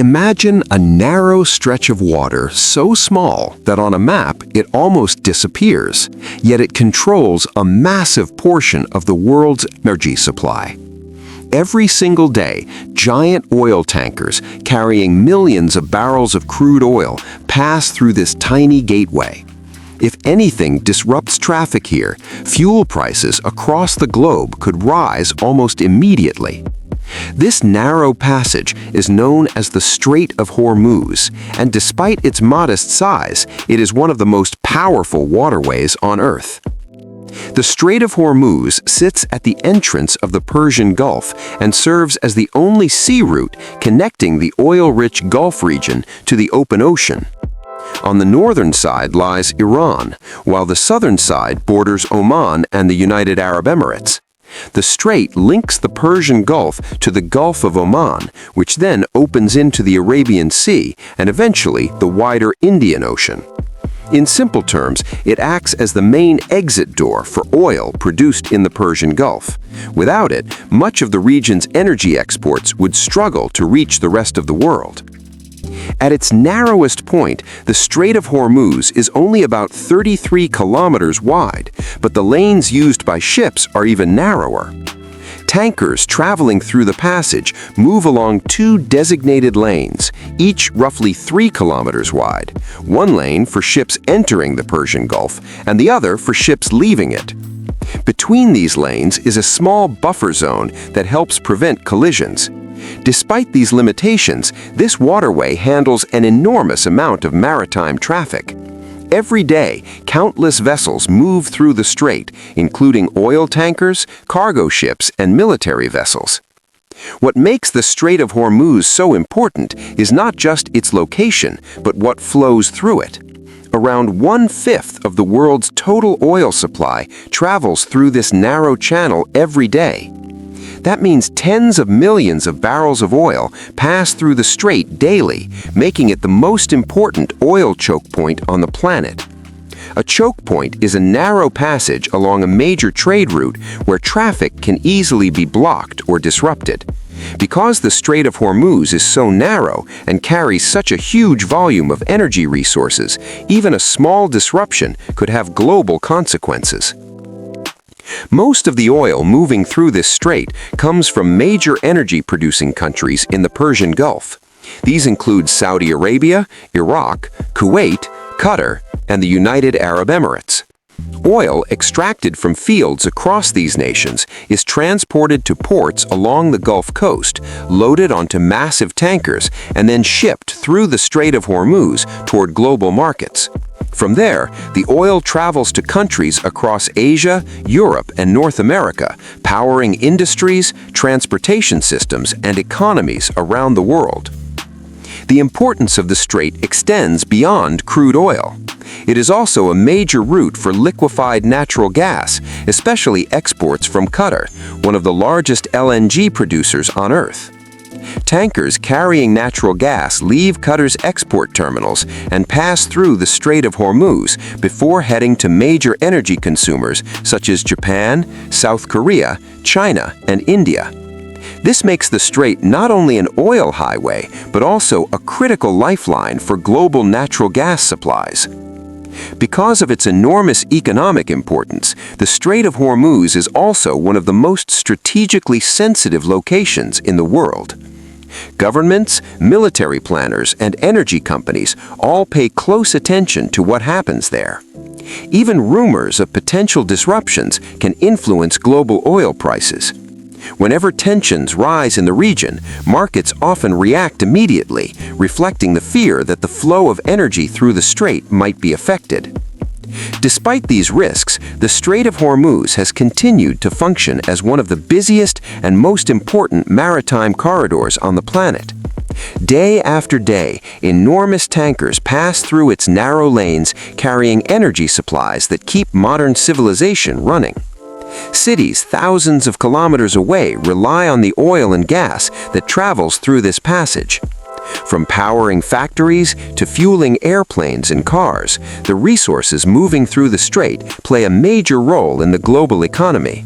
Imagine a narrow stretch of water so small that on a map it almost disappears, yet it controls a massive portion of the world's energy supply. Every single day, giant oil tankers carrying millions of barrels of crude oil pass through this tiny gateway. If anything disrupts traffic here, fuel prices across the globe could rise almost immediately. This narrow passage is known as the Strait of Hormuz, and despite its modest size, it is one of the most powerful waterways on Earth. The Strait of Hormuz sits at the entrance of the Persian Gulf and serves as the only sea route connecting the oil-rich Gulf region to the open ocean. On the northern side lies Iran, while the southern side borders Oman and the United Arab Emirates. The strait links the Persian Gulf to the Gulf of Oman, which then opens into the Arabian Sea and eventually the wider Indian Ocean. In simple terms, it acts as the main exit door for oil produced in the Persian Gulf. Without it, much of the region's energy exports would struggle to reach the rest of the world. At its narrowest point, the Strait of Hormuz is only about 33 kilometers wide, but the lanes used by ships are even narrower. Tankers traveling through the passage move along two designated lanes, each roughly 3 kilometers wide, one lane for ships entering the Persian Gulf and the other for ships leaving it. Between these lanes is a small buffer zone that helps prevent collisions. Despite these limitations, this waterway handles an enormous amount of maritime traffic. Every day, countless vessels move through the strait, including oil tankers, cargo ships, and military vessels. What makes the Strait of Hormuz so important is not just its location, but what flows through it. Around 1/5 of the world's total oil supply travels through this narrow channel every day. That means tens of millions of barrels of oil pass through the strait daily, making it the most important oil choke point on the planet. A choke point is a narrow passage along a major trade route where traffic can easily be blocked or disrupted. Because the Strait of Hormuz is so narrow and carries such a huge volume of energy resources, even a small disruption could have global consequences. Most of the oil moving through this strait comes from major energy-producing countries in the Persian Gulf. These include Saudi Arabia, Iraq, Kuwait, Qatar, and the United Arab Emirates. Oil extracted from fields across these nations is transported to ports along the Gulf Coast, loaded onto massive tankers, and then shipped through the Strait of Hormuz toward global markets. From there, the oil travels to countries across Asia, Europe, and North America, powering industries, transportation systems, and economies around the world. The importance of the strait extends beyond crude oil. It is also a major route for liquefied natural gas, especially exports from Qatar, one of the largest LNG producers on Earth. Tankers carrying natural gas leave Qatar's export terminals and pass through the Strait of Hormuz before heading to major energy consumers such as Japan, South Korea, China, and India. This makes the strait not only an oil highway, but also a critical lifeline for global natural gas supplies. Because of its enormous economic importance, the Strait of Hormuz is also one of the most strategically sensitive locations in the world. Governments, military planners, and energy companies all pay close attention to what happens there. Even rumors of potential disruptions can influence global oil prices. Whenever tensions rise in the region, markets often react immediately, reflecting the fear that the flow of energy through the strait might be affected. Despite these risks, the Strait of Hormuz has continued to function as one of the busiest and most important maritime corridors on the planet. Day after day, enormous tankers pass through its narrow lanes carrying energy supplies that keep modern civilization running. Cities thousands of kilometers away rely on the oil and gas that travels through this passage. From powering factories to fueling airplanes and cars, the resources moving through the strait play a major role in the global economy.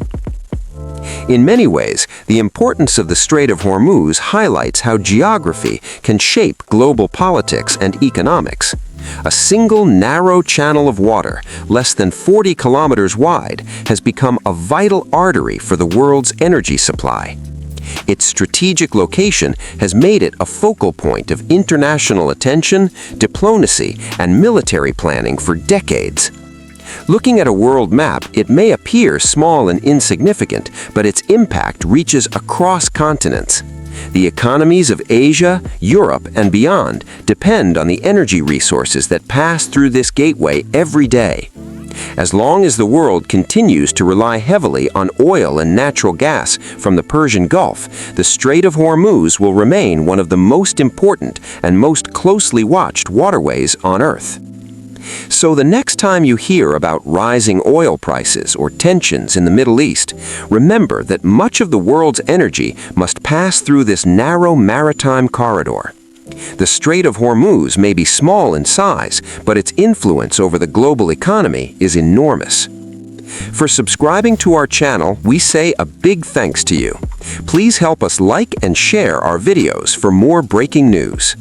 In many ways, the importance of the Strait of Hormuz highlights how geography can shape global politics and economics. A single narrow channel of water, less than 40 kilometers wide, has become a vital artery for the world's energy supply. Its strategic location has made it a focal point of international attention, diplomacy, and military planning for decades. Looking at a world map, it may appear small and insignificant, but its impact reaches across continents. The economies of Asia, Europe, and beyond depend on the energy resources that pass through this gateway every day. As long as the world continues to rely heavily on oil and natural gas from the Persian Gulf, the Strait of Hormuz will remain one of the most important and most closely watched waterways on Earth. So the next time you hear about rising oil prices or tensions in the Middle East, remember that much of the world's energy must pass through this narrow maritime corridor. The Strait of Hormuz may be small in size, but its influence over the global economy is enormous. For subscribing to our channel, we say a big thanks to you. Please help us like and share our videos for more breaking news.